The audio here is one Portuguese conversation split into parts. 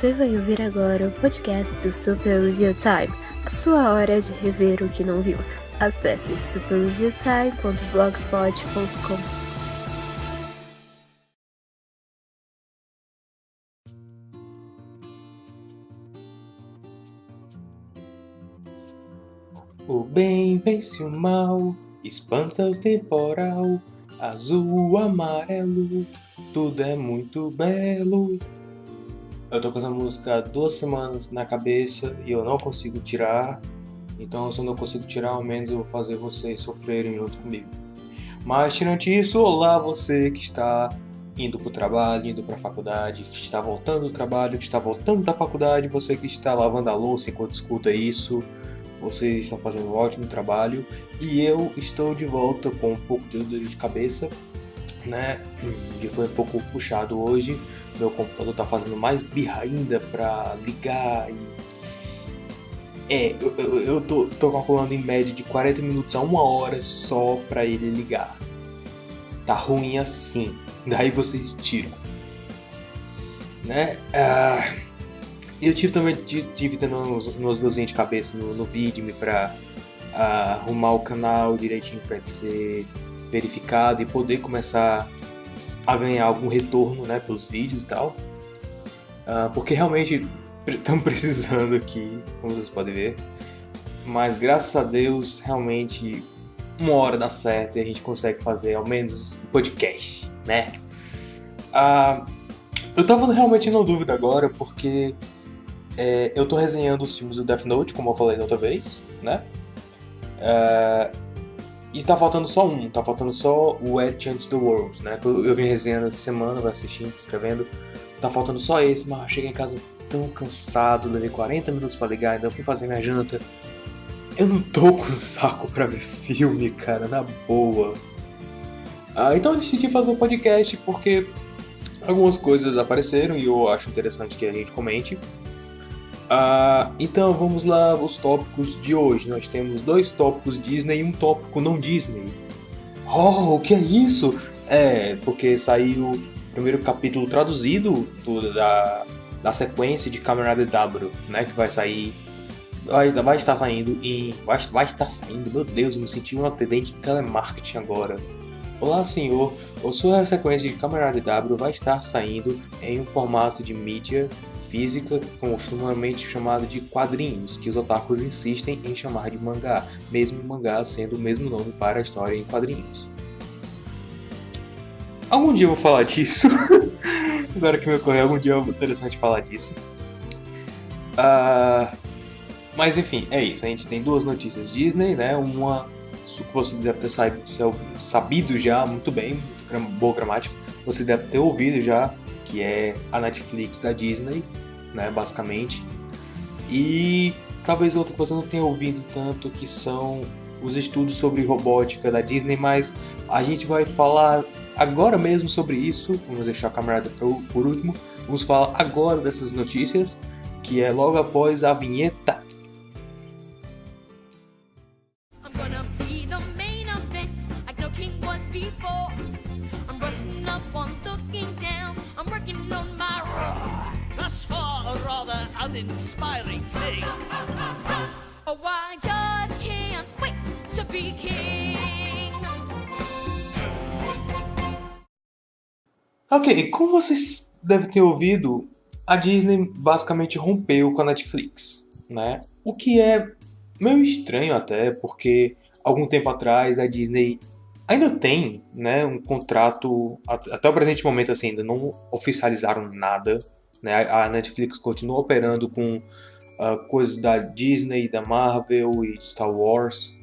Você vai ouvir agora o podcast do Super Review Time, a sua hora de rever o que não viu. Acesse superreviewtime.blogspot.com. O bem vence o mal, espanta o temporal, azul, amarelo, tudo é muito belo. Eu tô com essa música há 2 semanas na cabeça e eu não consigo tirar, então se eu não consigo tirar, ao menos eu vou fazer vocês sofrerem junto comigo. Mas tirando isso, olá você que está indo pro trabalho, indo pra faculdade, que está voltando do trabalho, que está voltando da faculdade, você que está lavando a louça enquanto escuta isso. Vocês estão fazendo um ótimo trabalho e eu estou de volta com um pouco de dor de cabeça, né? E foi um pouco puxado hoje. Meu computador está fazendo mais birra ainda para ligar eu tô calculando em média de 40 minutos a 1 hora só para ele ligar. Tá ruim assim. Daí vocês tiram, né? Eu tive tendo umas dorzinhas de cabeça no vídeo pra arrumar o canal direitinho pra ele ser verificado e poder começar a ganhar algum retorno, né, pelos vídeos e tal. Porque realmente estamos precisando aqui, como vocês podem ver. Mas graças a Deus, realmente, 1 hora dá certo e a gente consegue fazer ao menos um podcast, né? Eu tava realmente na dúvida agora porque... eu tô resenhando os filmes do Death Note, como eu falei da outra vez, né? E tá faltando só tá faltando só o Edge Change the World, né? Eu vim resenhando essa semana, vai assistindo, escrevendo. Tá faltando só esse, mas eu cheguei em casa tão cansado, levei 40 minutos pra ligar, ainda fui fazer minha janta. Eu não tô com saco pra ver filme, cara, na boa. Então eu decidi fazer um podcast porque algumas coisas apareceram e eu acho interessante que a gente comente. Então vamos lá, os tópicos de hoje. Nós temos 2 tópicos Disney e um tópico não Disney. Oh, o que é isso? Porque saiu o primeiro capítulo traduzido da sequência de Kamen Rider W, né? Que vai sair. Vai estar saindo em. Vai estar saindo, meu Deus, eu me senti um atendente de telemarketing agora. Olá, senhor. A sua sequência de Kamen Rider W vai estar saindo em um formato de mídia física, costumamente chamado de quadrinhos, que os otakus insistem em chamar de mangá, mesmo o mangá sendo o mesmo nome para a história em quadrinhos. Algum dia eu vou falar disso. Agora que me ocorreu, algum dia é interessante falar disso. Mas enfim, é isso. A gente tem 2 notícias Disney, né? Uma que você deve ter sabido já muito bem, muito boa gramática. Você deve ter ouvido já, que é a Netflix da Disney, né, basicamente. E talvez outra coisa não tenha ouvido tanto, que são os estudos sobre robótica da Disney, mas a gente vai falar agora mesmo sobre isso. Vamos deixar a camarada por último. Vamos falar agora dessas notícias, que é logo após a vinheta. Uninspiring thing. Oh, I just can't wait to be king. Ok, como vocês devem ter ouvido, a Disney basicamente rompeu com a Netflix, né? O que é meio estranho até, porque algum tempo atrás a Disney ainda tem, né, um contrato, até o presente momento assim, ainda não oficializaram nada, né? A Netflix continua operando com coisas da Disney, da Marvel e de Star Wars,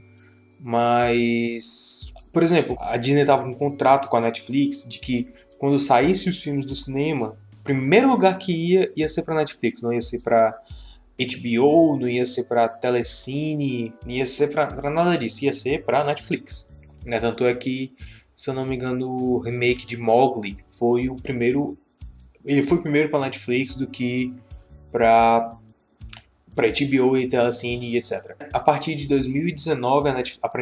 mas, por exemplo, a Disney estava com um contrato com a Netflix de que quando saísse os filmes do cinema, o primeiro lugar que ia ser para Netflix, não ia ser para HBO, não ia ser para Telecine, não ia ser para nada disso, ia ser para Netflix, né? Tanto é que, se eu não me engano, o remake de Mowgli foi o primeiro. Ele foi primeiro para Netflix do que para HBO e Telecine e etc. A partir de 2019,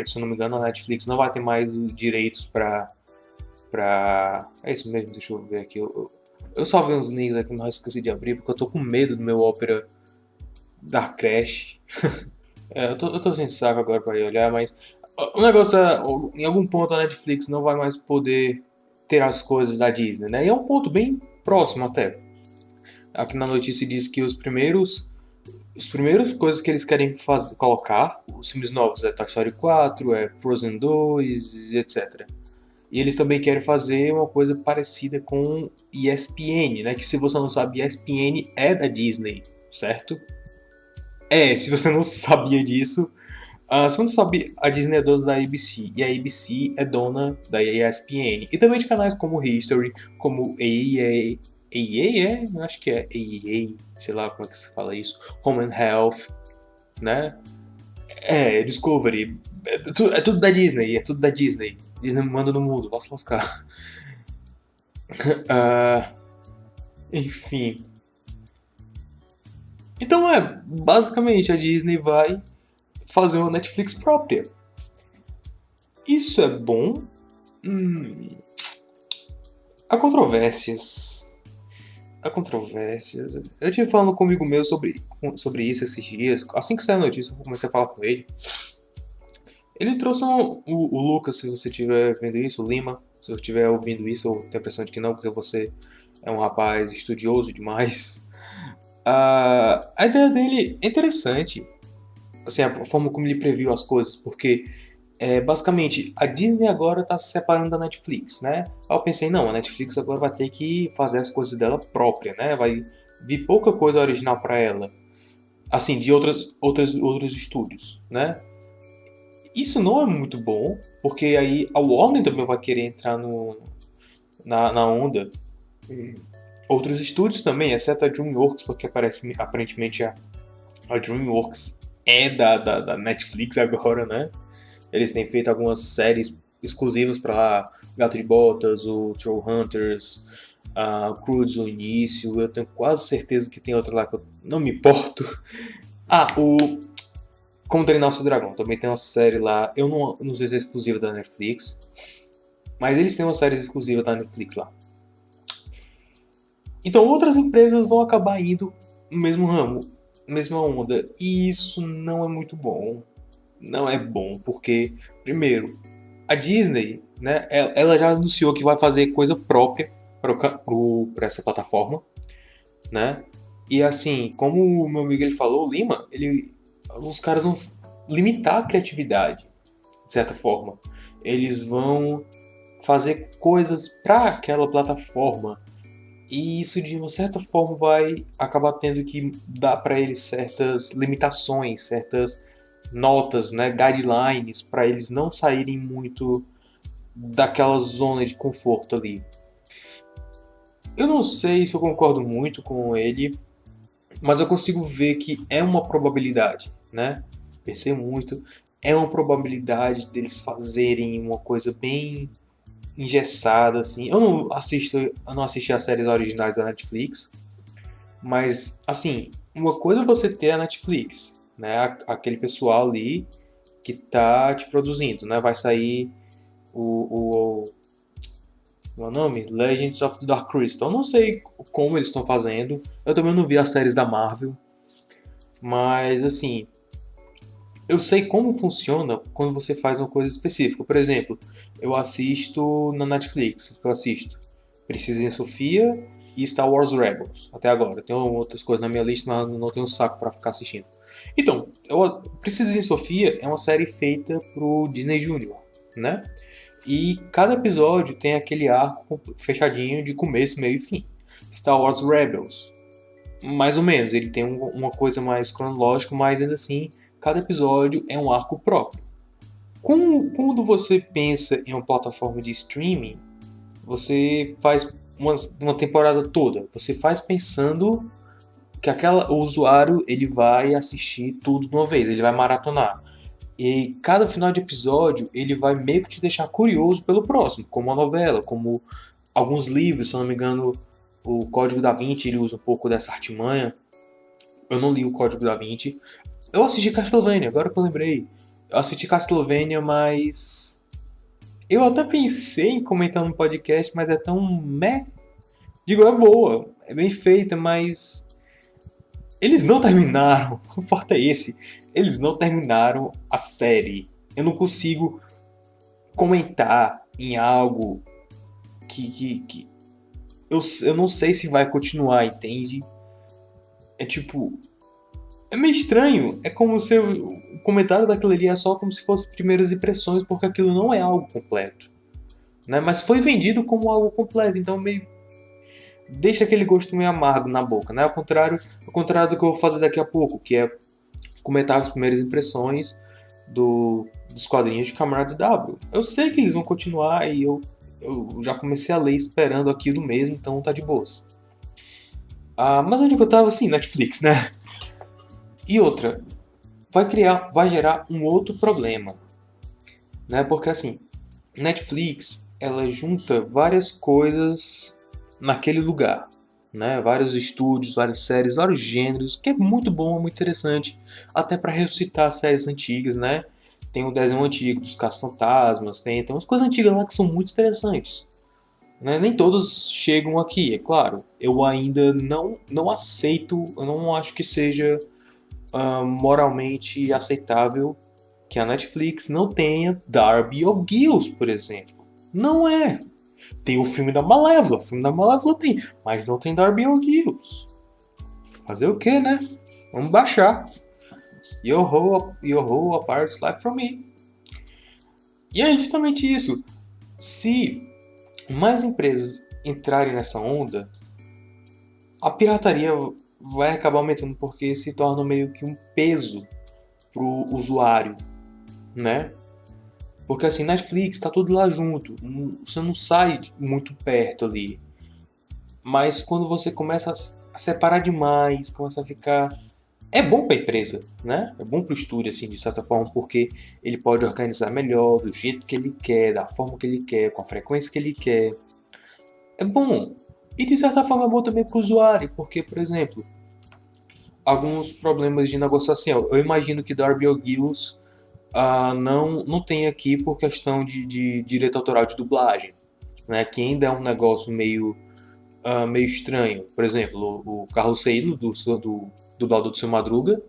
se eu não me engano, a Netflix não vai ter mais os direitos para... É isso mesmo, deixa eu ver aqui. Eu salvei uns links aqui, mas esqueci de abrir, porque eu tô com medo do meu Opera dar crash. Eu tô sem saco agora pra ir olhar, mas o negócio é, em algum ponto a Netflix não vai mais poder ter as coisas da Disney, né? E é um ponto bem próximo até. Aqui na notícia diz que os primeiros coisas que eles querem colocar, os filmes novos, é Toy Story 4, é Frozen 2, etc. E eles também querem fazer uma coisa parecida com ESPN, né? Que se você não sabe, ESPN é da Disney, certo? Se você não sabia disso, se você não sabe, a Disney é dona da ABC e a ABC é dona da ESPN. E também de canais como History, como AEA, eu acho que é AEA, sei lá como é que se fala isso, Home and Health, né? Discovery, é tudo da Disney, é tudo da Disney. Disney manda no mundo, posso lascar. Enfim. Então basicamente a Disney vai fazer uma Netflix própria. Isso é bom? Há controvérsias. Eu tive falando comigo meu sobre isso esses dias. Assim que saiu a notícia, eu comecei a falar com ele. Ele trouxe o Lucas, se você estiver vendo isso, o Lima, se você estiver ouvindo isso, eu tenho a impressão de que não, porque você é um rapaz estudioso demais. A ideia dele é interessante, assim, a forma como ele previu as coisas, porque basicamente a Disney agora está se separando da Netflix, né? Aí eu pensei, não, a Netflix agora vai ter que fazer as coisas dela própria, né? Vai vir pouca coisa original para ela, assim, de outros estúdios, né? Isso não é muito bom, porque aí a Warner também vai querer entrar na onda. Outros estúdios também, exceto a DreamWorks, porque aparentemente a DreamWorks é da Netflix agora, né? Eles têm feito algumas séries exclusivas para Gato de Botas, o Trollhunters, Croods no início. Eu tenho quase certeza que tem outra lá que eu não me importo. Como Treinar o Seu Dragão. Também tem uma série lá. Eu não sei se é exclusiva da Netflix. Mas eles têm uma série exclusiva da Netflix lá. Então outras empresas vão acabar indo no mesmo ramo, mesma onda. E isso não é muito bom. Não é bom, porque, primeiro, a Disney, né, ela já anunciou que vai fazer coisa própria para essa plataforma, né? E assim, como o meu amigo ele falou, o Lima, os caras vão limitar a criatividade, de certa forma. Eles vão fazer coisas para aquela plataforma. E isso, de uma certa forma, vai acabar tendo que dar para eles certas limitações, certas notas, né, guidelines, para eles não saírem muito daquela zona de conforto ali. Eu não sei se eu concordo muito com ele, mas eu consigo ver que é uma probabilidade, né? Pensei muito, é uma probabilidade deles fazerem uma coisa bem engessada, assim. Eu não assisti as séries originais da Netflix, mas, assim, uma coisa é você ter a Netflix, né? Aquele pessoal ali que tá te produzindo, né? Vai sair o nome? Legends of the Dark Crystal. Eu não sei como eles estão fazendo. Eu também não vi as séries da Marvel. Mas, assim, eu sei como funciona quando você faz uma coisa específica. Por exemplo, eu assisto na Netflix. Eu assisto Princesa Sofia e Star Wars Rebels. Até agora. Tem outras coisas na minha lista, mas não tenho saco para ficar assistindo. Então, Princesa Sofia é uma série feita pro Disney Junior, né? E cada episódio tem aquele arco fechadinho de começo, meio e fim. Star Wars Rebels, mais ou menos, ele tem uma coisa mais cronológica, mas ainda assim, cada episódio é um arco próprio. Quando você pensa em uma plataforma de streaming, você faz uma temporada toda. Você faz pensando que o usuário ele vai assistir tudo de uma vez, ele vai maratonar. E cada final de episódio ele vai meio que te deixar curioso pelo próximo, como uma novela, como alguns livros, se eu não me engano, o Código da Vinci ele usa um pouco dessa artimanha. Eu não li o Código da Vinci. Eu assisti Castlevania, agora que eu lembrei. Eu assisti Castlevania, mas eu até pensei em comentar no podcast, mas é tão meh Digo, é boa, é bem feita, mas eles não terminaram. O fato é esse. Eles não terminaram a série. Eu não consigo comentar em algo que eu não sei se vai continuar, entende? É tipo, é meio estranho. É como se o comentário daquilo ali é só como se fosse primeiras impressões, porque aquilo não é algo completo, né? Mas foi vendido como algo completo, então meio deixa aquele gosto meio amargo na boca, né? Ao contrário do que eu vou fazer daqui a pouco, que é comentar as primeiras impressões dos quadrinhos de Camarada W. Eu sei que eles vão continuar e eu já comecei a ler esperando aquilo mesmo, então tá de boas. Mas onde que eu tava? Assim, Netflix, né? E outra, vai gerar um outro problema, né? Porque assim, Netflix, ela junta várias coisas naquele lugar, né? Vários estúdios, várias séries, vários gêneros, que é muito bom, muito interessante, até para ressuscitar séries antigas, né? Tem o desenho antigo dos Caça-Fantasmas, tem umas coisas antigas lá que são muito interessantes, né? Nem todos chegam aqui, é claro. Eu ainda não aceito, eu não acho que seja moralmente aceitável que a Netflix não tenha Darby O'Gill, por exemplo. Não é. Tem o filme da Malévola. O filme da Malévola tem. Mas não tem Darby O'Gill. Fazer o que, né? Vamos baixar. Yo-ho, a Pirate's Life from Me. E é justamente isso. Se mais empresas entrarem nessa onda, a pirataria vai acabar aumentando porque se torna meio que um peso pro usuário, né? Porque assim, Netflix tá tudo lá junto, você não sai muito perto ali. Mas quando você começa a separar demais, começa a ficar. É bom para a empresa, né? É bom para o estúdio, assim, de certa forma, porque ele pode organizar melhor, do jeito que ele quer, da forma que ele quer, com a frequência que ele quer. É bom. E de certa forma é bom também para o usuário, porque, por exemplo, alguns problemas de negociação. Eu imagino que Darby O'Gill não tem aqui por questão de direito autoral de dublagem, né? Que ainda é um negócio meio estranho. Por exemplo, o Carlos Seilo, do dublador do Seu Madruga,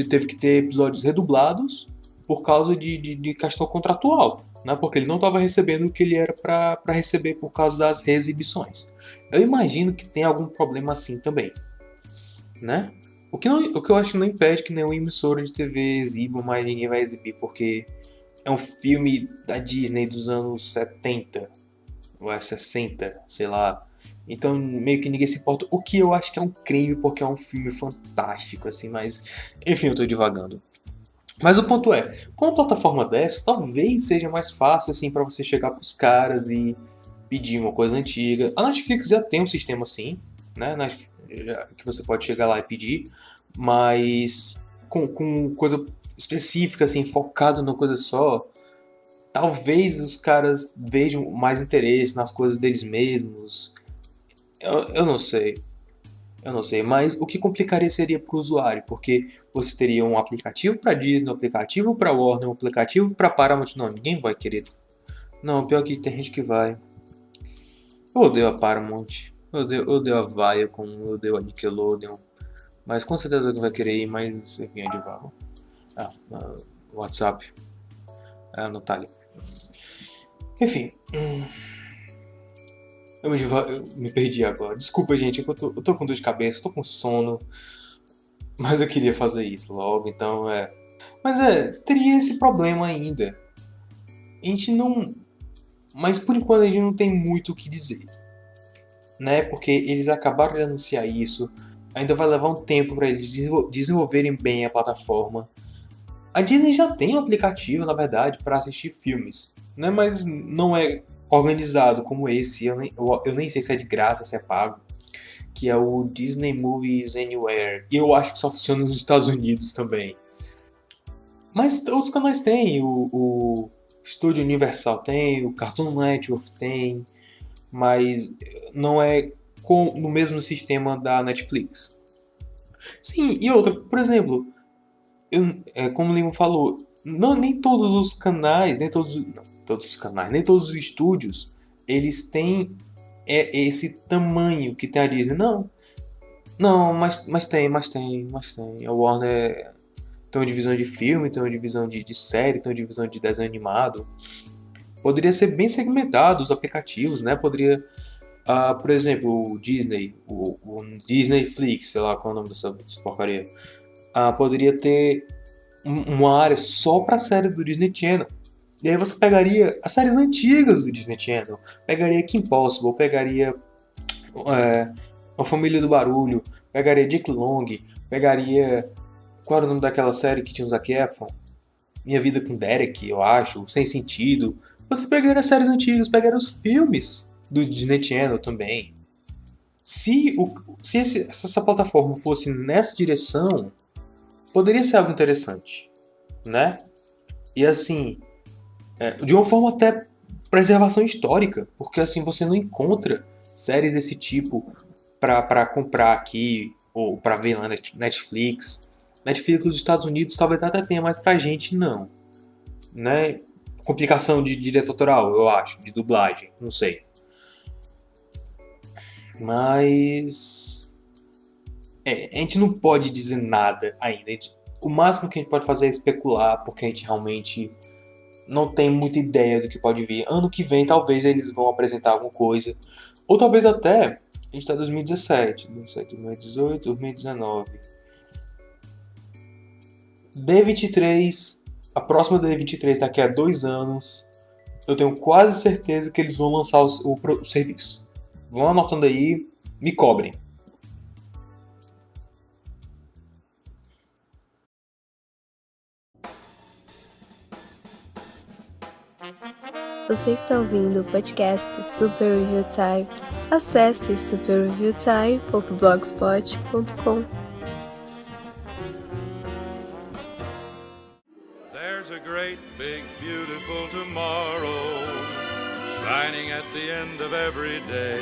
teve que ter episódios redublados por causa de questão contratual, né? Porque ele não estava recebendo o que ele era para receber por causa das reexibições. Eu imagino que tem algum problema assim também, né? O que eu acho que não impede que nenhuma emissora de TV exiba, mas ninguém vai exibir porque é um filme da Disney dos anos 70 ou 60, sei lá. Então meio que ninguém se importa. O que eu acho que é um crime porque é um filme fantástico, assim, mas enfim, eu tô divagando. Mas o ponto é, com uma plataforma dessa, talvez seja mais fácil assim para você chegar pros caras e pedir uma coisa antiga. A Netflix já tem um sistema assim, né? Que você pode chegar lá e pedir, mas com coisa específica, assim, focado numa coisa só, talvez os caras vejam mais interesse nas coisas deles mesmos. Eu não sei. Eu não sei, mas o que complicaria seria para o usuário, porque você teria um aplicativo para Disney, um aplicativo para Warner, um aplicativo para Paramount. Não, ninguém vai querer. Não, pior que tem gente que vai. Eu odeio a Paramount. Eu odeio a Viacom, eu odeio a Nickelodeon. Mas com certeza alguém vai querer ir, mas enfim, é de vago. WhatsApp. Natália. Enfim. Eu me perdi agora. Desculpa, gente, eu tô com dor de cabeça, tô com sono. Mas eu queria fazer isso logo, então é. Mas teria esse problema ainda. A gente não. Mas por enquanto a gente não tem muito o que dizer, né? Porque eles acabaram de anunciar isso. Ainda vai levar um tempo para eles desenvolverem bem a plataforma. A Disney já tem um aplicativo, na verdade, para assistir filmes, né? Mas não é organizado como esse. Eu nem sei se é de graça, se é pago. Que é o Disney Movies Anywhere. E eu acho que só funciona nos Estados Unidos também. Mas outros canais têm. O Studio Universal tem, o Cartoon Network tem. Mas não é no mesmo sistema da Netflix. Sim, e outra, por exemplo, como o Limo falou, nem todos os canais, nem todos os canais, nem todos os estúdios, eles têm é esse tamanho que tem a Disney. Não, não, mas tem. A Warner tem uma divisão de filme, tem uma divisão de série, tem uma divisão de desenho animado. Poderia ser bem segmentado os aplicativos, né? Poderia, por exemplo, o Disney, o Disney Flix, sei lá qual é o nome dessa porcaria. Poderia ter uma área só para a série do Disney Channel. E aí você pegaria as séries antigas do Disney Channel. Pegaria Kim Possible, pegaria A Família do Barulho, pegaria Dick Long, pegaria... Qual era o nome daquela série que tinha o Zac Efron? Minha Vida com Derek, eu acho, Sem Sentido. Você pegaria as séries antigas, pegaria os filmes do Disney Channel também. Se essa plataforma fosse nessa direção, poderia ser algo interessante, né? E assim, de uma forma até preservação histórica, porque assim você não encontra séries desse tipo para comprar aqui ou para ver lá na Netflix. Netflix dos Estados Unidos talvez até tenha, mas pra gente não, né? Complicação de direito autoral, eu acho, de dublagem, não sei. Mas a gente não pode dizer nada ainda. O máximo que a gente pode fazer é especular, porque a gente realmente não tem muita ideia do que pode vir. Ano que vem, talvez eles vão apresentar alguma coisa. Ou talvez até, a gente está em 2017, 2018, 2019. D23, a próxima D23 daqui a 2 anos, eu tenho quase certeza que eles vão lançar o serviço. Vão anotando aí, me cobrem. Você está ouvindo o podcast do Super Review Time. Acesse superreviewtime.blogspot.com. There's a great, big, beautiful tomorrow shining at the end of every day.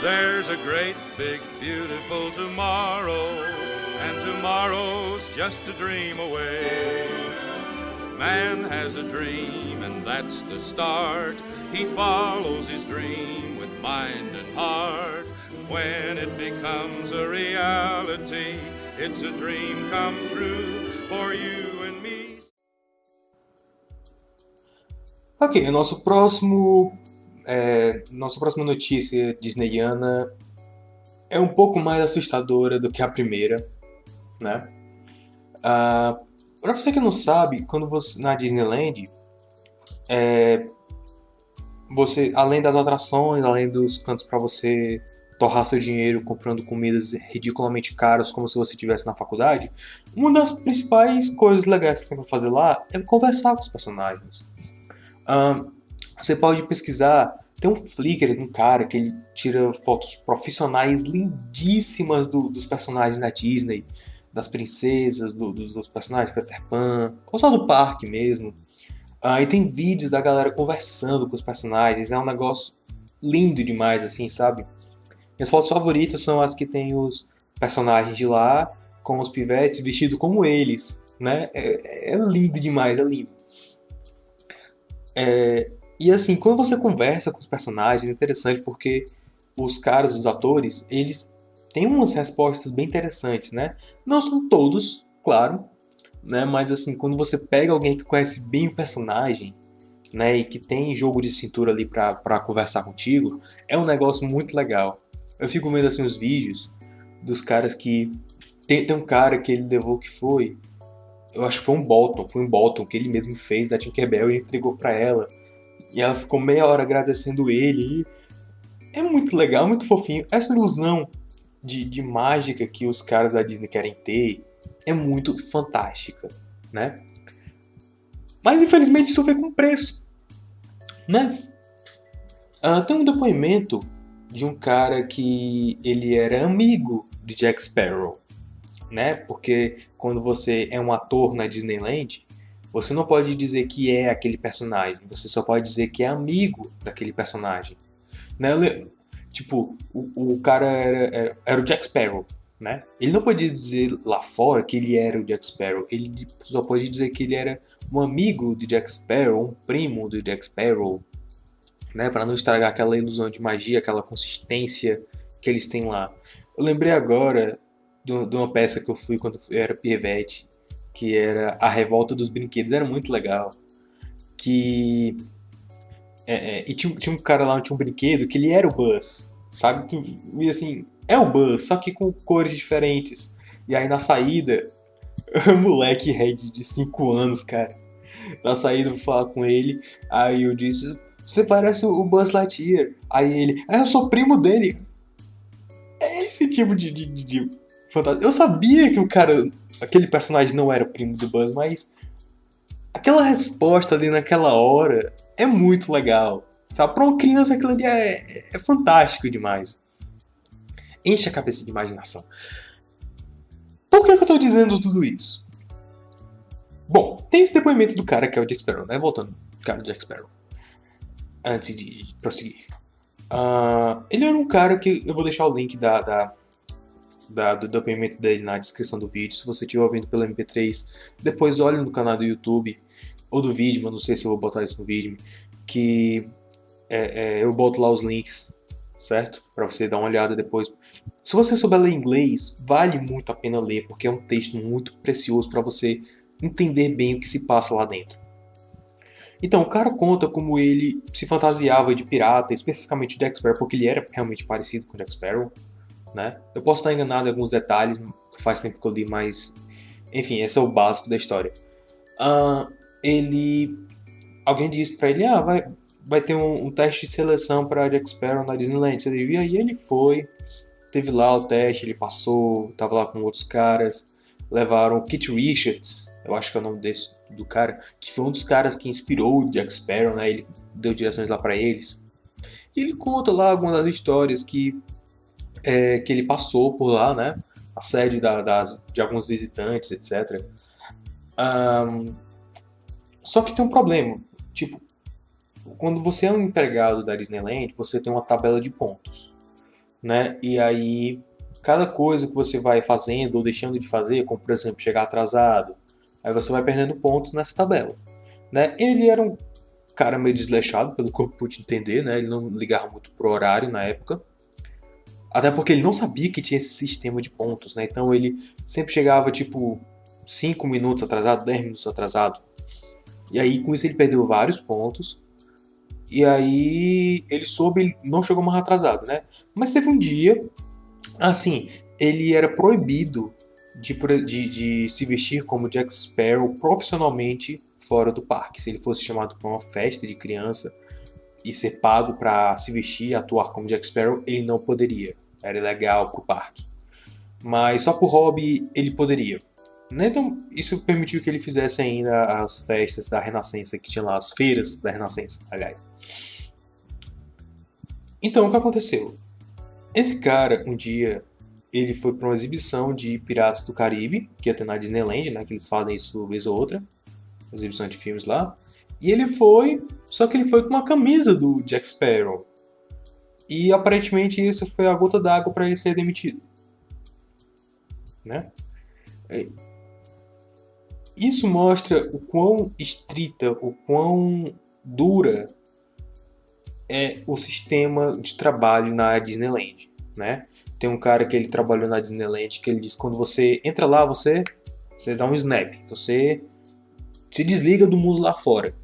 There's a great, big, beautiful tomorrow, and tomorrow's just a dream away. Man has a dream, and that's the start. He follows his dream with mind and heart. When it becomes a reality, it's a dream come true for you and me. Ok, nossa próxima notícia disneyana é um pouco mais assustadora do que a primeira, né? Para você que não sabe, quando você na Disneyland, você, além das atrações, além dos cantos para você torrar seu dinheiro comprando comidas ridiculamente caras, como se você estivesse na faculdade, uma das principais coisas legais que você tem para fazer lá é conversar com os personagens. Você pode pesquisar, tem um Flickr de um cara que ele tira fotos profissionais lindíssimas dos personagens da Disney, das princesas, dos personagens Peter Pan, ou só do parque mesmo. E tem vídeos da galera conversando com os personagens, é um negócio lindo demais, assim, sabe? Minhas fotos favoritas são as que tem os personagens de lá, com os pivetes vestidos como eles, né? É lindo demais, é lindo. E assim, quando você conversa com os personagens, é interessante porque os caras, os atores, eles têm umas respostas bem interessantes, né? Não são todos, claro, né? Mas assim, quando você pega alguém que conhece bem o personagem, né? E que tem jogo de cintura ali pra conversar contigo, é um negócio muito legal. Eu fico vendo assim os vídeos dos caras que... Tem um cara que ele levou que foi... Eu acho que foi um Bolton que ele mesmo fez da Tinkerbell e entregou pra ela. E ela ficou meia hora agradecendo ele. E é muito legal, muito fofinho. Essa ilusão de mágica que os caras da Disney querem ter é muito fantástica, né? Mas infelizmente isso veio com preço, né? Tem um depoimento de um cara que ele era amigo de Jack Sparrow, né? Porque quando você é um ator na Disneyland, você não pode dizer que é aquele personagem, você só pode dizer que é amigo daquele personagem, né? Tipo, o cara era o Jack Sparrow, né? Ele não podia dizer lá fora que ele era o Jack Sparrow, ele só podia dizer que ele era um amigo de Jack Sparrow, um primo do Jack Sparrow, né? Para não estragar aquela ilusão de magia, aquela consistência que eles têm lá. Eu lembrei agora de uma peça que eu fui quando eu era pivete, que era A Revolta dos Brinquedos. Era muito legal. Que e tinha um cara lá, tinha um brinquedo que ele era o Buzz, sabe? E assim, é o Buzz, só que com cores diferentes. E aí na saída, o moleque Red de 5 anos, cara. Na saída eu fui falar com ele, aí eu disse, você parece o Buzz Lightyear. Aí ele, eu sou primo dele. É esse tipo de fantasia. Eu sabia que aquele personagem não era primo do Buzz, mas aquela resposta ali naquela hora é muito legal. Sabe? Pra uma criança aquilo ali é fantástico demais. Enche a cabeça de imaginação. Por que eu tô dizendo tudo isso? Bom, tem esse depoimento do cara que é o Jack Sparrow, né? Voltando, cara, o Jack Sparrow. Antes de prosseguir. Ele era um cara que... Eu vou deixar o link do depoimento dele na descrição do vídeo. Se você estiver ouvindo pelo MP3, depois olhe no canal do YouTube ou do vídeo, mas não sei se eu vou botar isso no vídeo, que eu boto lá os links, certo? Pra você dar uma olhada depois. Se você souber ler inglês, vale muito a pena ler, porque é um texto muito precioso para você entender bem o que se passa lá dentro. Então, o cara conta como ele se fantasiava de pirata, especificamente o Jack Sparrow, porque ele era realmente parecido com o Jack Sparrow, né? Eu posso estar enganado em alguns detalhes, faz tempo que eu li, mas... Enfim, esse é o básico da história. Alguém disse pra ele, vai ter um teste de seleção para Jack Sparrow na Disneyland, você devia? E ele foi, teve lá o teste, ele passou, tava lá com outros caras, levaram o Keith Richards, eu acho que é o nome do cara, que foi um dos caras que inspirou o Jack Sparrow, né? Ele deu direções lá pra eles. E ele conta lá algumas das histórias que ele passou por lá, né? Assédio de alguns visitantes, etc. Só que tem um problema. Tipo, quando você é um empregado da Disneyland, você tem uma tabela de pontos, né? E aí, cada coisa que você vai fazendo ou deixando de fazer, como por exemplo, chegar atrasado, aí você vai perdendo pontos nessa tabela, né? Ele era um cara meio desleixado, pelo que eu pude entender, né? Ele não ligava muito pro horário na época. Até porque ele não sabia que tinha esse sistema de pontos, né? Então ele sempre chegava, tipo, 5 minutos atrasado, 10 minutos atrasado. E aí, com isso, ele perdeu vários pontos. E aí, ele não chegou mais atrasado, né? Mas teve um dia, assim, ele era proibido de se vestir como Jack Sparrow profissionalmente fora do parque. Se ele fosse chamado para uma festa de criança e ser pago para se vestir e atuar como Jack Sparrow, ele não poderia. Era ilegal pro parque. Mas só por hobby ele poderia. Então, isso permitiu que ele fizesse ainda as festas da Renascença, que tinha lá as feiras da Renascença, aliás. Então, o que aconteceu? Esse cara, um dia, ele foi para uma exibição de Piratas do Caribe, que ia ter na Disneyland, né, que eles fazem isso uma vez ou outra, uma exibição de filmes lá. E ele foi, só que ele foi com uma camisa do Jack Sparrow. E aparentemente isso foi a gota d'água para ele ser demitido, né? Isso mostra o quão estrita, o quão dura é o sistema de trabalho na Disneyland, né? Tem um cara que ele trabalhou na Disneyland que ele diz que quando você entra lá, você dá um snap, você se desliga do mundo lá fora.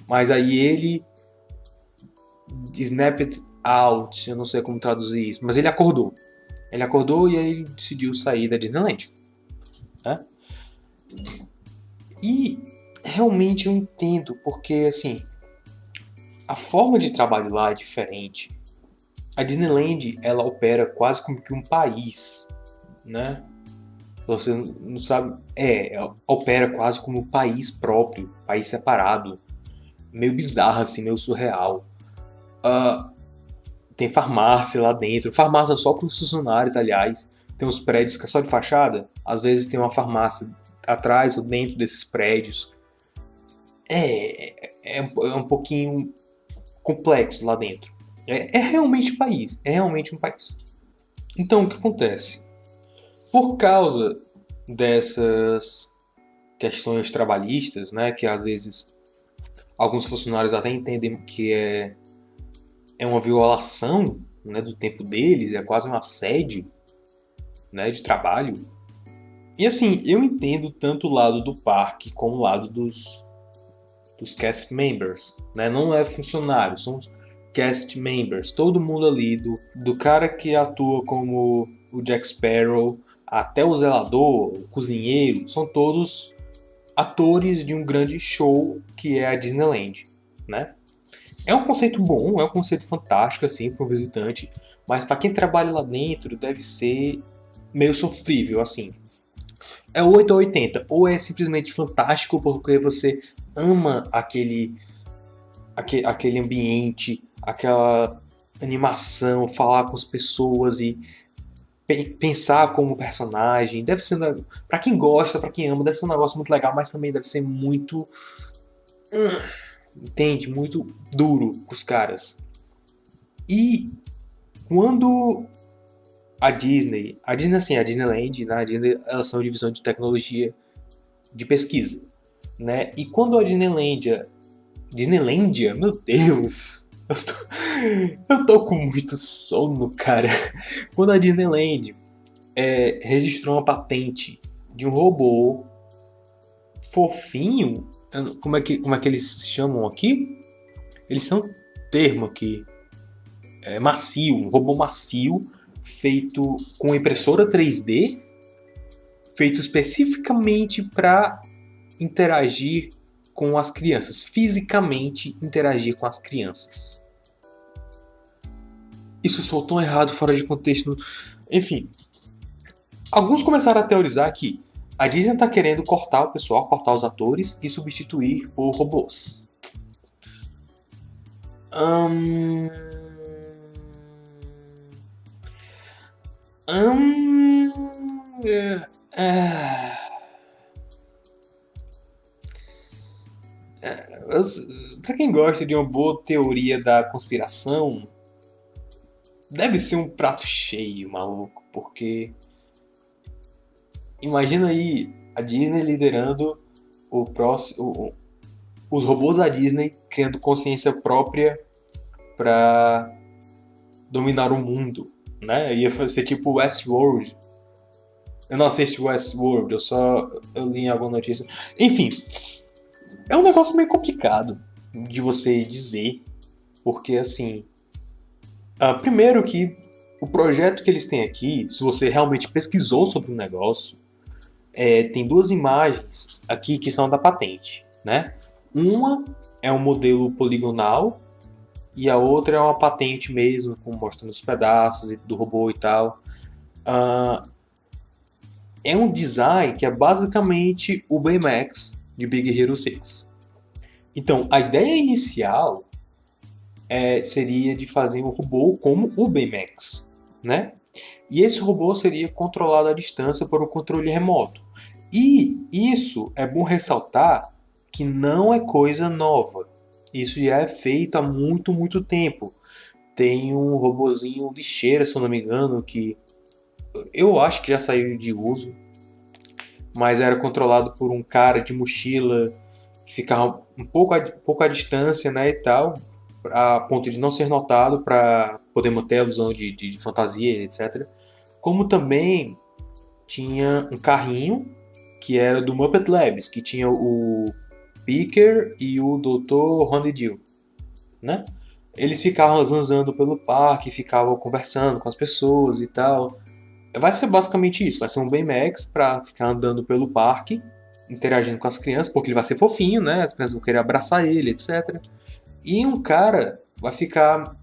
Mas aí ele snapped out, eu não sei como traduzir isso, mas ele acordou. Ele acordou e aí ele decidiu sair da Disneyland, né? E realmente eu entendo, porque assim, a forma de trabalho lá é diferente. A Disneyland, ela opera quase como que um país, né? Você não sabe, opera quase como um país próprio, país separado, meio bizarro assim, meio surreal. Tem farmácia lá dentro, farmácia só para os funcionários, aliás. Tem uns prédios que é só de fachada, às vezes tem uma farmácia atrás ou dentro desses prédios. É um pouquinho complexo lá dentro. É realmente um país, é realmente um país. Então, o que acontece? Por causa dessas questões trabalhistas, né, que às vezes alguns funcionários até entendem que é é uma violação, né, do tempo deles, é quase um assédio, né, de trabalho. E assim, eu entendo tanto o lado do parque como o lado dos cast members, né? Não é funcionário, são cast members. Todo mundo ali, do cara que atua como o Jack Sparrow, até o zelador, o cozinheiro, são todos atores de um grande show que é a Disneyland, né? É um conceito bom, é um conceito fantástico assim para um visitante, mas para quem trabalha lá dentro deve ser meio sofrível assim. É 8 ou 80, ou é simplesmente fantástico porque você ama aquele ambiente, aquela animação, falar com as pessoas e pensar como personagem. Deve ser, pra quem gosta, pra quem ama, deve ser um negócio muito legal, mas também deve ser muito, entende? Muito duro pros caras. E quando a Disney assim, a Disneyland, né? A Disney, elas são divisão de tecnologia de pesquisa, né? E quando a Disneylândia, meu Deus, eu tô com muito sono, cara. Quando a Disneyland registrou uma patente de um robô fofinho, como é que eles chamam aqui? Eles são um termo aqui, macio, um robô macio, feito com impressora 3D, feito especificamente para interagir com as crianças, fisicamente interagir com as crianças. Isso soou tão errado, fora de contexto. Enfim, alguns começaram a teorizar que a Disney está querendo cortar o pessoal, cortar os atores e substituir por robôs. Pra quem gosta de uma boa teoria da conspiração, deve ser um prato cheio, maluco, porque imagina aí a Disney liderando os robôs da Disney criando consciência própria pra dominar o mundo, né? Ia ser tipo Westworld. Eu não assisto Westworld, eu li em alguma notícia. Enfim, é um negócio meio complicado de você dizer, porque assim, primeiro que o projeto que eles têm aqui, se você realmente pesquisou sobre o negócio, tem duas imagens aqui que são da patente, né? Uma é um modelo poligonal e a outra é uma patente mesmo, mostrando os pedaços do robô e tal. É um design que é basicamente o Baymax de Big Hero 6. Então, a ideia inicial seria de fazer um robô como o Baymax, né? E esse robô seria controlado à distância por um controle remoto. E isso é bom ressaltar que não é coisa nova. Isso já é feito há muito, muito tempo. Tem um robozinho lixeira, se eu não me engano, que eu acho que já saiu de uso, mas era controlado por um cara de mochila que ficava um pouco à distância, né, e tal, a ponto de não ser notado para poder manter a ilusão de fantasia, etc. Como também tinha um carrinho que era do Muppet Labs, que tinha o Picker e o Dr. Honeydew, né? Eles ficavam zanzando pelo parque, ficavam conversando com as pessoas e tal. Vai ser basicamente isso, vai ser um Baymax para ficar andando pelo parque, interagindo com as crianças, porque ele vai ser fofinho, né? As crianças vão querer abraçar ele, etc. E um cara vai ficar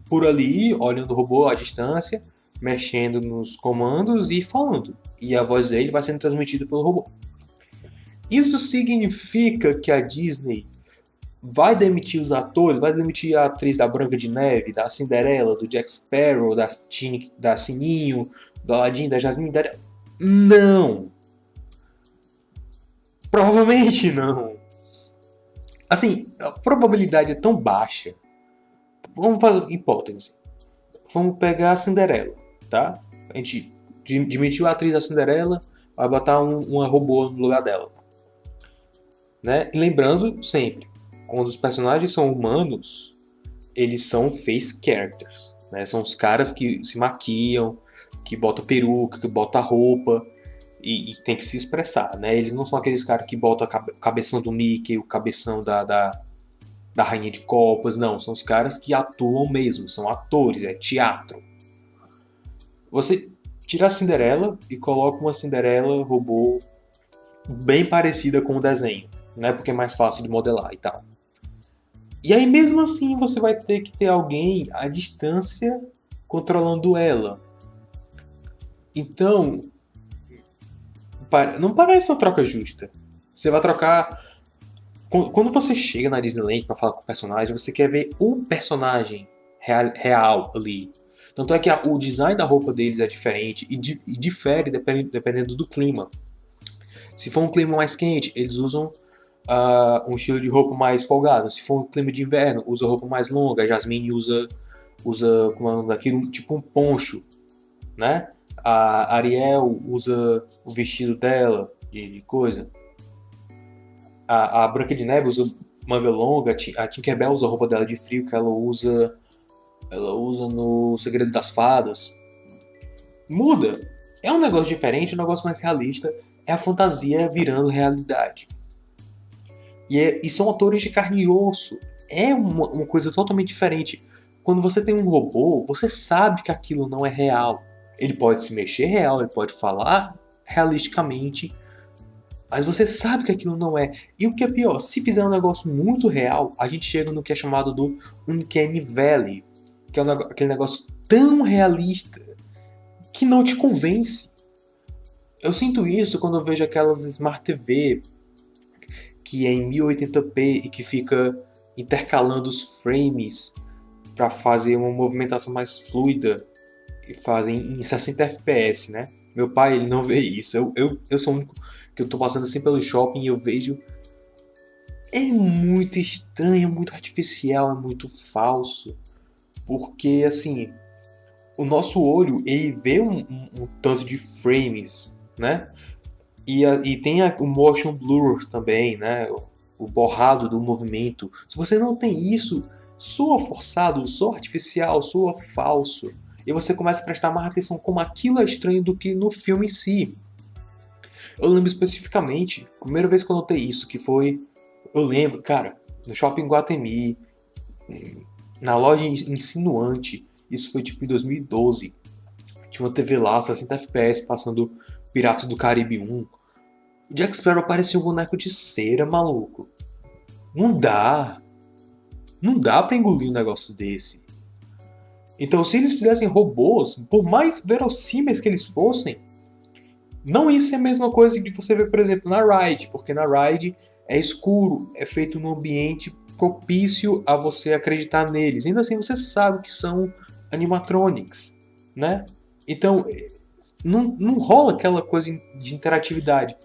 por ali, olhando o robô à distância, mexendo nos comandos e falando. E a voz dele vai sendo transmitida pelo robô. Isso significa que a Disney vai demitir os atores, vai demitir a atriz da Branca de Neve, da Cinderela, do Jack Sparrow, da Sininho, do Aladdin, da Jasmine, Não! Provavelmente não. Assim, a probabilidade é tão baixa. Vamos fazer hipótese. Vamos pegar a Cinderela, tá? A gente demitiu a atriz da Cinderela, vai botar uma robô no lugar dela. Né? E lembrando sempre, quando os personagens são humanos, eles são face characters, né? São os caras que se maquiam, que botam peruca, que botam roupa e tem que se expressar, né? Eles não são aqueles caras que botam o cabeção do Mickey, o cabeção da Rainha de Copas, não. São os caras que atuam mesmo, são atores, é teatro. Você tira a Cinderela e coloca uma Cinderela robô bem parecida com o desenho, né? Porque é mais fácil de modelar e tal. E aí mesmo assim você vai ter que ter alguém à distância controlando ela. Então, não parece uma troca justa. Você vai trocar... Quando você chega na Disneyland para falar com o personagem, você quer ver o personagem real ali. Tanto é que o design da roupa deles é diferente e difere dependendo do clima. Se for um clima mais quente, eles usam um estilo de roupa mais folgado. Se for um clima de inverno, usa roupa mais longa. A Jasmine usa como é o nome daquilo? Tipo um poncho, né? A Ariel usa o vestido dela de coisa. A Branca de Neve usa manga longa. A Tinkerbell usa a roupa dela de frio que ela usa no Segredo das Fadas. Muda. É um negócio diferente, um negócio mais realista. É a fantasia virando realidade. E são atores de carne e osso. É uma coisa totalmente diferente. Quando você tem um robô, você sabe que aquilo não é real. Ele pode se mexer real, ele pode falar realisticamente, mas você sabe que aquilo não é. E o que é pior, se fizer um negócio muito real, a gente chega no que é chamado do Uncanny Valley, que é aquele negócio tão realista que não te convence. Eu sinto isso quando eu vejo aquelas Smart TV que é em 1080p e que fica intercalando os frames para fazer uma movimentação mais fluida e fazem em 60 fps, né? Meu pai, ele não vê isso. Eu sou o único que eu tô passando assim pelo shopping e eu vejo. É muito estranho, é muito artificial, é muito falso. Porque, assim, o nosso olho, ele vê um tanto de frames, né? E tem o motion blur também, né? O borrado do movimento. Se você não tem isso, soa forçado, soa artificial, soa falso. E você começa a prestar mais atenção como aquilo é estranho do que no filme em si. Eu lembro especificamente, a primeira vez que eu notei isso, que foi... Eu lembro, cara, no Shopping Guatemi, na loja Insinuante, isso foi tipo em 2012. Tinha uma TV lá, 60 fps, passando Piratas do Caribe 1. O Jack Sparrow parecia um boneco de cera, maluco. Não dá pra engolir um negócio desse. Então, se eles fizessem robôs, por mais verossímeis que eles fossem, não ia ser a mesma coisa que você vê, por exemplo, na Ride, porque na Ride é escuro, é feito num ambiente propício a você acreditar neles. Ainda assim, você sabe que são animatronics, né? Então, não rola aquela coisa de interatividade.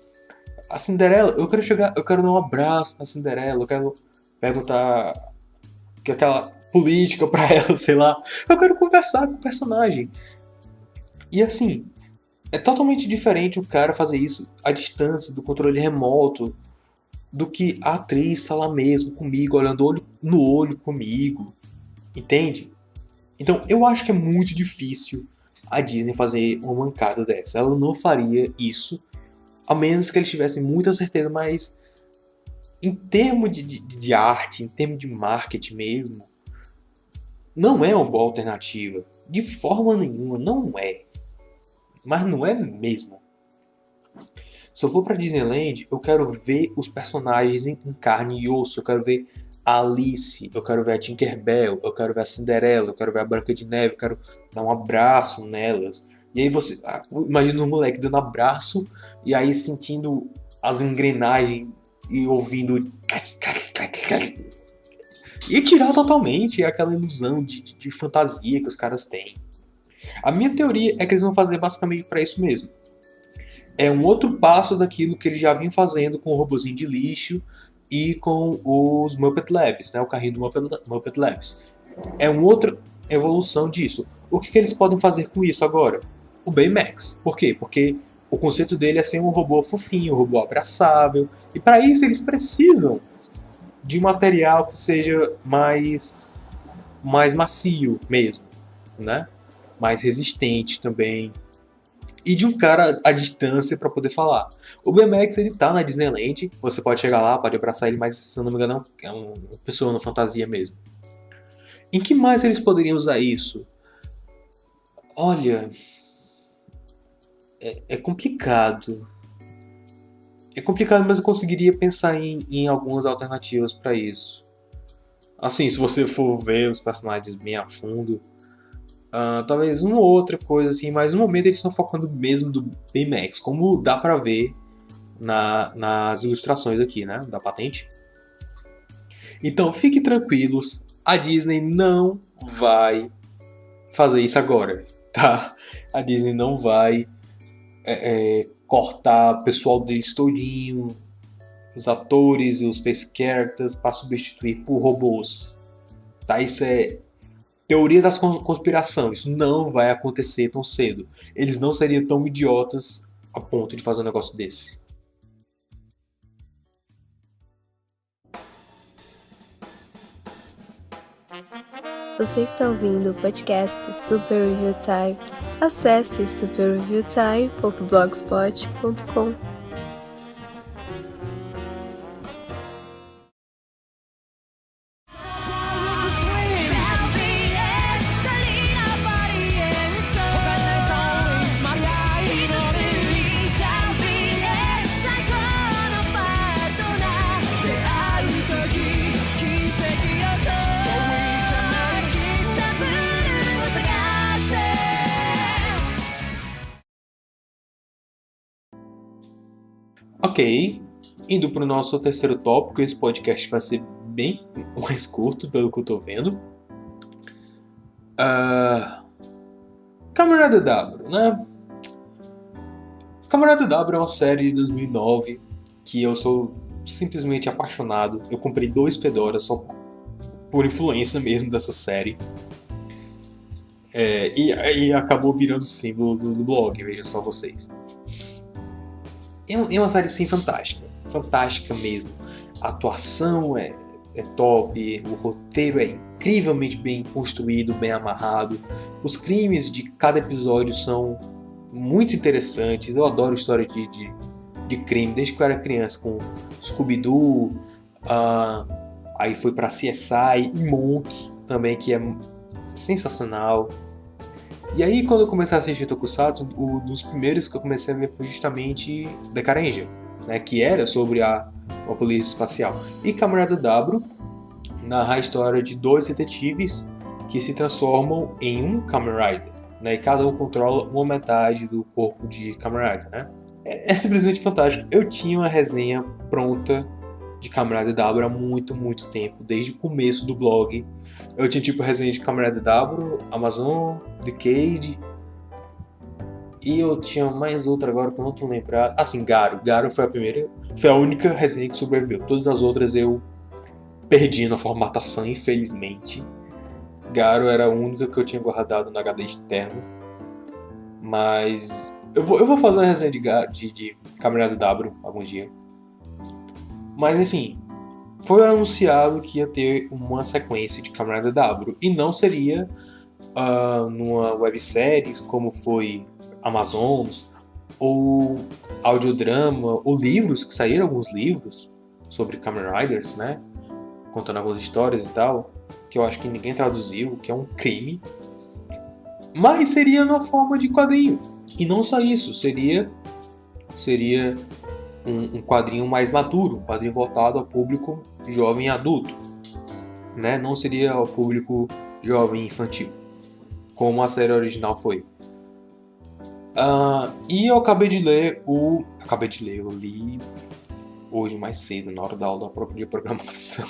A Cinderela, eu quero dar um abraço na Cinderela, eu quero perguntar que aquela política pra ela, sei lá. Eu quero conversar com o personagem. E assim, é totalmente diferente o cara fazer isso à distância, do controle remoto, do que a atriz tá lá mesmo comigo, olhando olho no olho comigo. Entende? Então eu acho que é muito difícil a Disney fazer uma mancada dessa. Ela não faria isso, a menos que eles tivessem muita certeza, mas em termos de arte, em termos de marketing mesmo, não é uma boa alternativa. De forma nenhuma, não é. Mas não é mesmo. Se eu for pra Disneyland, eu quero ver os personagens em carne e osso. Eu quero ver a Alice, eu quero ver a Tinkerbell, eu quero ver a Cinderela, eu quero ver a Branca de Neve, eu quero dar um abraço nelas. E aí você imagina um moleque dando abraço e aí sentindo as engrenagens e ouvindo e tirar totalmente aquela ilusão de fantasia que os caras têm. A minha teoria é que eles vão fazer basicamente para isso mesmo. É um outro passo daquilo que eles já vinham fazendo com o robozinho de lixo e com os Muppet Labs, né? O carrinho do Muppet Labs. É uma outra evolução disso. O que eles podem fazer com isso agora? O Baymax. Por quê? Porque o conceito dele é ser um robô fofinho, um robô abraçável. E para isso eles precisam de material que seja mais mais macio mesmo, né? Mais resistente também. E de um cara à distância para poder falar. O BMX, ele tá na Disneyland, você pode chegar lá, pode abraçar ele, mas se eu não me engano é uma pessoa na fantasia mesmo. Em que mais eles poderiam usar isso? Olha, é complicado. É complicado, mas eu conseguiria pensar em algumas alternativas para isso. Assim, se você for ver os personagens bem a fundo, talvez uma ou outra coisa assim, mas no momento eles estão focando mesmo do Baymax, como dá pra ver nas ilustrações aqui, né, da patente. Então, fiquem tranquilos, a Disney não vai fazer isso agora, tá? A Disney não vai cortar o pessoal deles todinho, os atores e os face characters para substituir por robôs, tá? Isso é teoria da conspiração, isso não vai acontecer tão cedo. Eles não seriam tão idiotas a ponto de fazer um negócio desse. Você está ouvindo o podcast do Super Review Time. Acesse superreviewtime.blogspot.com. Ok, indo para o nosso terceiro tópico, esse podcast vai ser bem mais curto, pelo que eu estou vendo. Camarada W, né? Camarada W é uma série de 2009 que eu sou simplesmente apaixonado. Eu comprei 2 fedoras só por influência mesmo dessa série. E acabou virando símbolo do blog, vejam só vocês. É uma série sim fantástica, fantástica mesmo. A atuação é top, o roteiro é incrivelmente bem construído, bem amarrado. Os crimes de cada episódio são muito interessantes. Eu adoro história de crime, desde que eu era criança, com Scooby-Doo, aí foi pra CSI e Monk também, que é sensacional. E aí, quando eu comecei a assistir Tokusatsu, um dos primeiros que eu comecei a ver foi justamente The Karenja, né, que era sobre uma polícia espacial. E Camarada W narra a história de 2 detetives que se transformam em um Kamen Rider, né, e cada um controla uma metade do corpo de Kamen Rider, né? É simplesmente fantástico. Eu tinha uma resenha pronta de Camarada W há muito, muito tempo, desde o começo do blog. Eu tinha tipo resenha de Camarada W, Amazon, Decade, e eu tinha mais outra agora que eu não tô lembrado. Assim, Garo. Garo foi a primeira, foi a única resenha que sobreviveu. Todas as outras eu perdi na formatação, infelizmente. Garo era a única que eu tinha guardado no HD externo. Mas eu vou fazer uma resenha de Camarada W algum dia. Mas enfim, foi anunciado que ia ter uma sequência de Camarada W. E não seria numa websérie como foi Amazons, ou audiodrama, ou livros, que saíram alguns livros sobre Kamen Riders, né? Contando algumas histórias e tal, que eu acho que ninguém traduziu, que é um crime. Mas seria na forma de quadrinho. E não só isso, seria um quadrinho mais maduro, um quadrinho voltado ao público jovem e adulto, né? Não seria ao público jovem e infantil, como a série original foi. E eu eu li hoje mais cedo, na hora da aula de programação.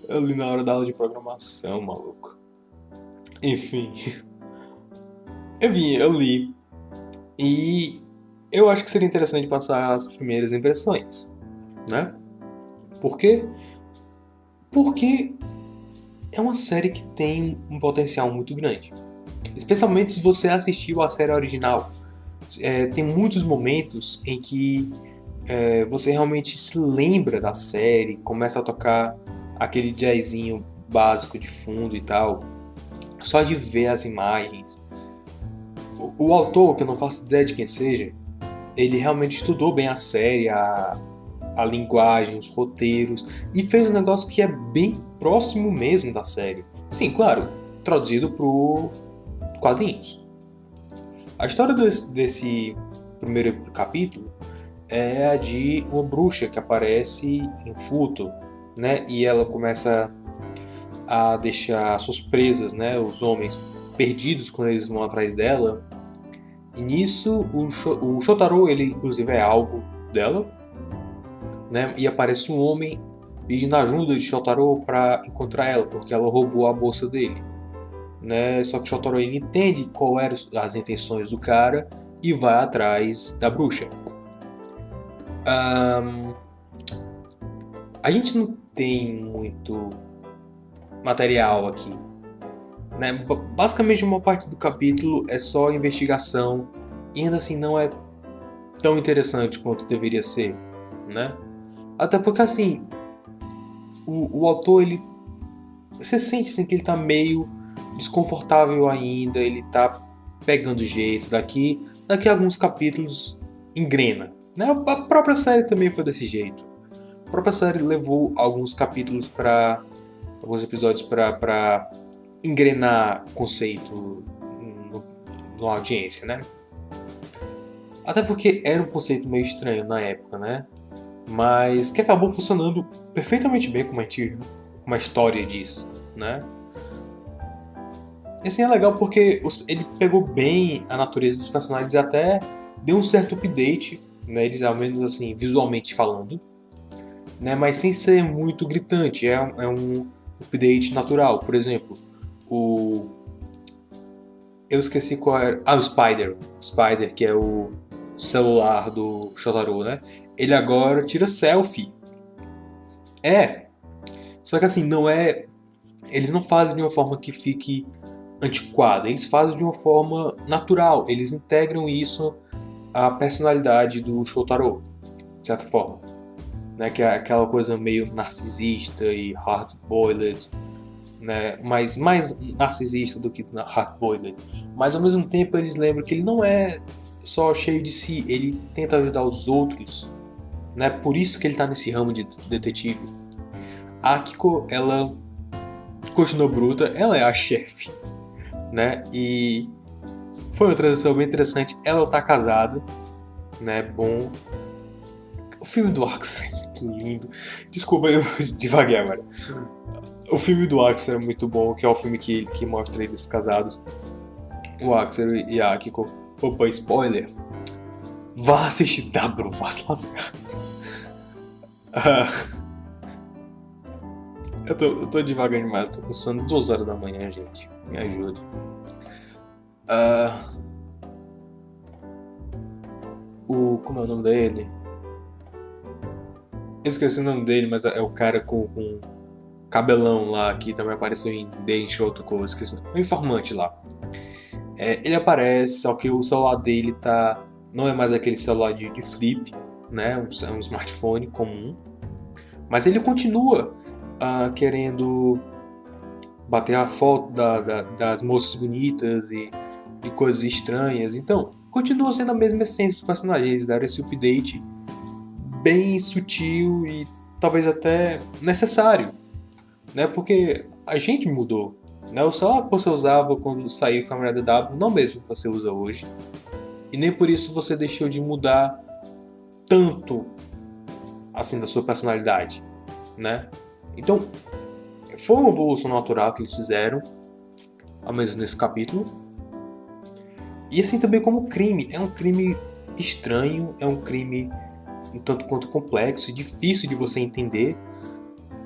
Eu li na hora da aula de programação, maluco. Enfim. Eu li. E eu acho que seria interessante passar as primeiras impressões, né? Por quê? Porque é uma série que tem um potencial muito grande. Especialmente se você assistiu a série original. Tem muitos momentos em que você realmente se lembra da série, começa a tocar aquele jazzinho básico de fundo e tal, só de ver as imagens. O autor, que eu não faço ideia de quem seja, ele realmente estudou bem a série, a linguagem, os roteiros, e fez um negócio que é bem próximo mesmo da série. Sim, claro, traduzido para quadrinhos. A história desse primeiro capítulo é a de uma bruxa que aparece em Futo, né? E ela começa a deixar suas presas, né? Os homens perdidos quando eles vão atrás dela. E nisso o Shotaro, ele inclusive é alvo dela, né? E aparece um homem pedindo ajuda de Shotaro para encontrar ela, porque ela roubou a bolsa dele, né? Só que Shotaro, ele entende qual eram as intenções do cara e vai atrás da bruxa. A gente não tem muito material aqui, né? Basicamente uma parte do capítulo é só investigação e ainda assim não é tão interessante quanto deveria ser, né? Até porque assim, o autor, ele, você sente assim que ele tá meio desconfortável ainda, ele tá pegando jeito, daqui a alguns capítulos engrena, né? A própria série também foi desse jeito. A própria série levou alguns alguns episódios para engrenar conceito na audiência, né? Até porque era um conceito meio estranho na época, né? Mas que acabou funcionando perfeitamente bem como a história diz, né? E assim é legal porque ele pegou bem a natureza dos personagens e até deu um certo update neles, ao menos assim, visualmente falando, né? Mas sem ser muito gritante, é um update natural. Por exemplo, eu esqueci qual era. O Spider, que é o celular do Shotaro, né? Ele agora tira selfie. Só que assim, não é... Eles não fazem de uma forma que fique antiquada. Eles fazem de uma forma natural. Eles integram isso à personalidade do Shotaro, de certa forma, né? Que é aquela coisa meio narcisista e hard-boiled, né? Mas mais narcisista do que hard-boiled. Mas ao mesmo tempo eles lembram que ele não é só cheio de si. Ele tenta ajudar os outros, né? Por isso que ele está nesse ramo de detetive. A Akiko, ela continua bruta, ela é a chefe, né? E foi uma transição bem interessante. Ela tá casada, né? Bom. O filme do Axel, que lindo. Desculpa, eu divaguei agora. O filme do Axel é muito bom, que é o filme que mostra eles casados. O Axel e a Akiko. Opa, spoiler. Vá assistir W, vá se lascar. Eu tô devagar demais, eu tô com sono 2 horas da manhã, gente. Me ajude. Como é o nome dele? Eu esqueci o nome dele, mas é o cara com cabelão lá, que também apareceu em Deixa Outra Coisa. Esqueci. O informante lá. Ele aparece, só que o celular dele não é mais aquele celular de flip, né? É um smartphone comum. Mas ele continua querendo bater a foto das moças bonitas e de coisas estranhas. Então, continua sendo a mesma essência dos personagens. Eles deram esse update bem sutil e talvez até necessário, né? Porque a gente mudou, né? O celular que você usava quando saiu com a Camarada W não é o mesmo que você usa hoje. E nem por isso você deixou de mudar tanto assim da sua personalidade, né? Então, foi uma evolução natural que eles fizeram, ao menos nesse capítulo. E assim também como crime. É um crime estranho, é um crime um tanto quanto complexo e difícil de você entender,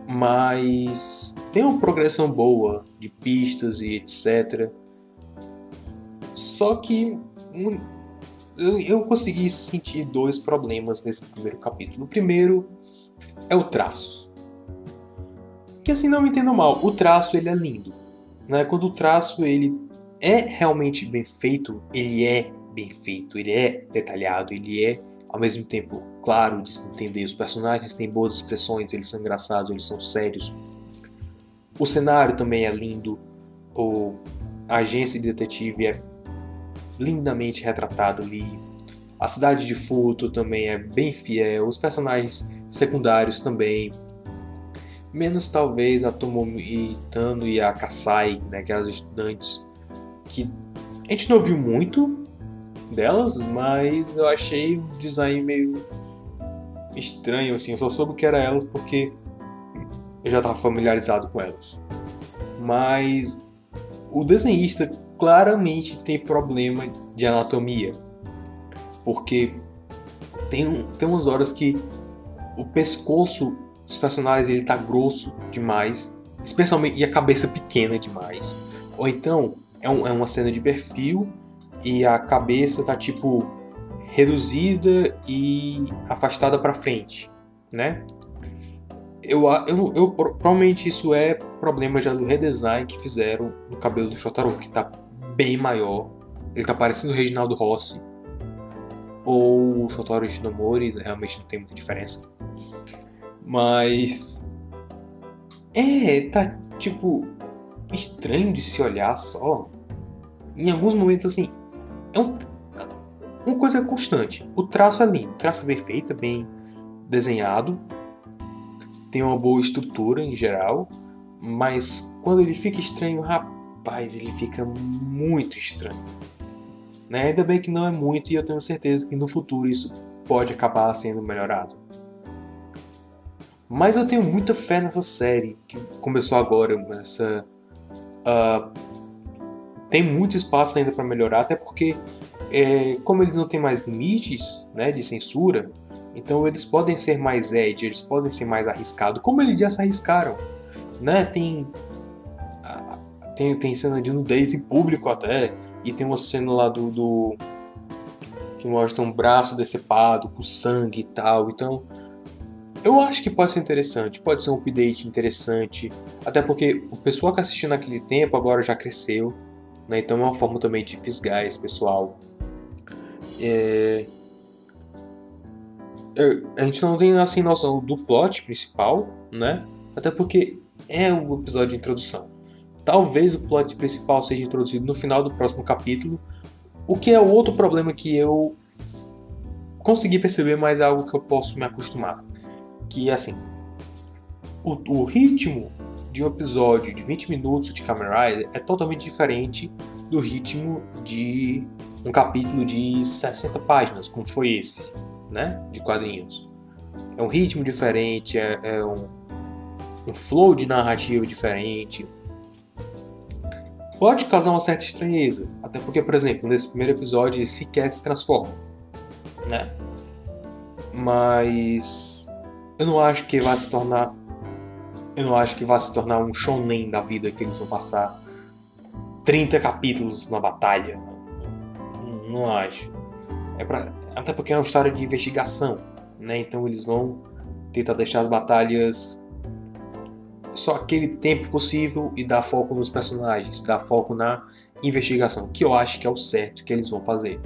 mas tem uma progressão boa de pistas e etc. Só que eu consegui sentir 2 problemas nesse primeiro capítulo. O primeiro é o traço. Que assim, não me entendam mal, o traço ele é lindo, né? Quando o traço ele é realmente bem feito, ele é bem feito, ele é detalhado, ele é ao mesmo tempo claro de se entender. Os personagens têm boas expressões, eles são engraçados, eles são sérios. O cenário também é lindo, a agência de detetive é lindamente retratada ali. A cidade de Fulton também é bem fiel, os personagens secundários também. Menos talvez a Tomomi Tano e a Kasai, né, aquelas estudantes que a gente não viu muito delas, mas eu achei o design meio estranho, assim. Eu só soube que era elas porque eu já estava familiarizado com elas. Mas o desenhista claramente tem problema de anatomia, porque tem umas horas que o pescoço dos personagens ele tá grosso demais, especialmente, e a cabeça pequena demais. Ou então é uma cena de perfil e a cabeça tá tipo reduzida e afastada para frente, né? Provavelmente isso é problema já do redesign que fizeram no cabelo do Shotaro, que tá bem maior. Ele tá parecendo o Reginaldo Rossi ou o Shotaro Shinomori, realmente não tem muita diferença. Mas tá tipo estranho de se olhar só. Em alguns momentos assim, uma coisa constante. O traço é lindo, o traço é bem feito, é bem desenhado, tem uma boa estrutura em geral, mas quando ele fica estranho, rapaz, ele fica muito estranho, né? Ainda bem que não é muito, e eu tenho certeza que no futuro isso pode acabar sendo melhorado. Mas eu tenho muita fé nessa série que começou agora. Tem muito espaço ainda para melhorar, até porque como eles não têm mais limites, né, de censura, então eles podem ser mais edgy, eles podem ser mais arriscados, como eles já se arriscaram, né? Tem cena de nudez em público até, e tem uma cena lá que mostra um braço decepado com sangue e tal. Então eu acho que pode ser interessante, pode ser um update interessante, até porque o pessoal que assistiu naquele tempo agora já cresceu, né? Então é uma forma também de fisgar esse pessoal. A gente não tem assim noção do plot principal, né? Até porque é o episódio de introdução. Talvez o plot principal seja introduzido no final do próximo capítulo, o que é outro problema que eu consegui perceber, mas é algo que eu posso me acostumar. Que é assim, o ritmo de um episódio de 20 minutos de Kamen Rider é totalmente diferente do ritmo de um capítulo de 60 páginas, como foi esse, né, de quadrinhos. É um ritmo diferente, é um flow de narrativa diferente. Pode causar uma certa estranheza, até porque, por exemplo, nesse primeiro episódio ele sequer se transforma, né? Mas eu não acho que vai se tornar um shonen da vida, que eles vão passar 30 capítulos na batalha. Não acho. Até porque é uma história de investigação, né? Então eles vão tentar deixar as batalhas só aquele tempo possível e dar foco nos personagens, dar foco na investigação, que eu acho que é o certo que eles vão fazer.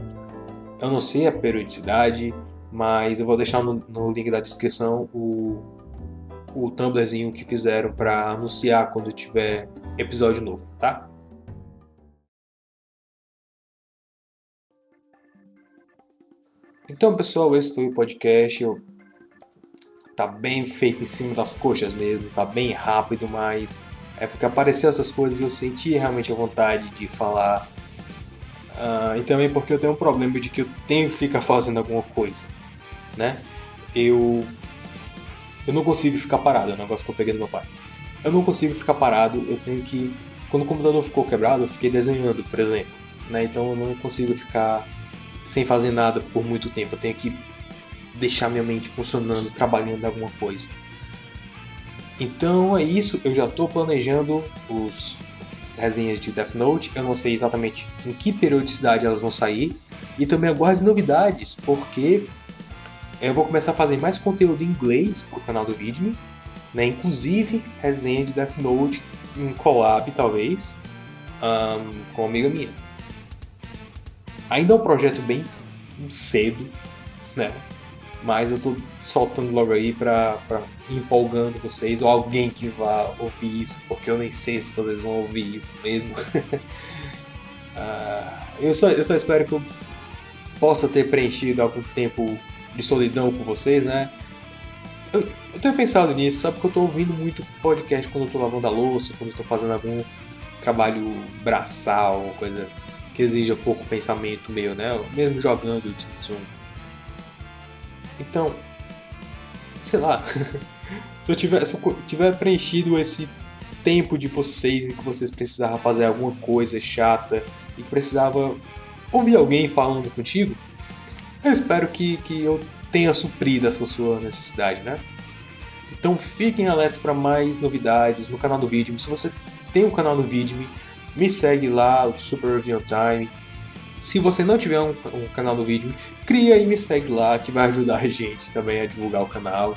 Eu não sei a periodicidade, mas eu vou deixar no link da descrição o Tumblrzinho que fizeram para anunciar quando tiver episódio novo, tá? Então, pessoal, esse foi o podcast. Tá bem feito em cima das coxas mesmo, tá bem rápido, mas é porque apareceu essas coisas e eu senti realmente a vontade de falar. E também porque eu tenho um problema de que eu tenho que ficar fazendo alguma coisa, né? Eu não consigo ficar parado, é um negócio que eu peguei do meu pai. Eu não consigo ficar parado, eu tenho que... Quando o computador ficou quebrado, eu fiquei desenhando, por exemplo, né? Então eu não consigo ficar sem fazer nada por muito tempo, eu tenho que deixar minha mente funcionando, trabalhando em alguma coisa. Então é isso, eu já estou planejando os resenhas de Death Note, eu não sei exatamente em que periodicidade elas vão sair, e também aguardo novidades, porque eu vou começar a fazer mais conteúdo em inglês pro canal do Vidme, né? Inclusive resenha de Death Note em collab, talvez, com uma amiga minha. Ainda é um projeto bem cedo, né? Mas eu tô soltando logo aí pra ir empolgando vocês, ou alguém que vá ouvir isso, porque eu nem sei se vocês vão ouvir isso mesmo. Eu só espero que eu possa ter preenchido algum tempo de solidão com vocês, né? Eu tenho pensado nisso, sabe, que eu tô ouvindo muito podcast quando eu tô lavando a louça, quando eu tô fazendo algum trabalho braçal, uma coisa que exija pouco pensamento meu, né? Mesmo jogando Splatoon. Então, sei lá, se eu tiver preenchido esse tempo de vocês em que vocês precisavam fazer alguma coisa chata e que precisava ouvir alguém falando contigo, eu espero que eu tenha suprido essa sua necessidade, né? Então fiquem alertas para mais novidades no canal do Vidme. Se você tem um canal do Vidme, me segue lá, o Super Review Time. Se você não tiver um canal do Vidme, cria e me segue lá, que vai ajudar a gente também a divulgar o canal,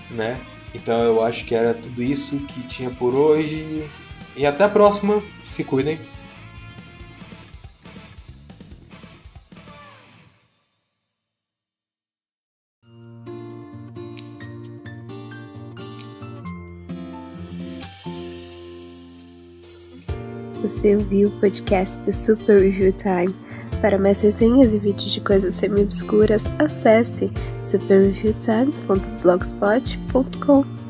né? Então eu acho que era tudo isso que tinha por hoje. E até a próxima. Se cuidem. Você ouviu o podcast do Super Review Time. Para mais resenhas e vídeos de coisas semi-obscuras, acesse superreviewtime.blogspot.com.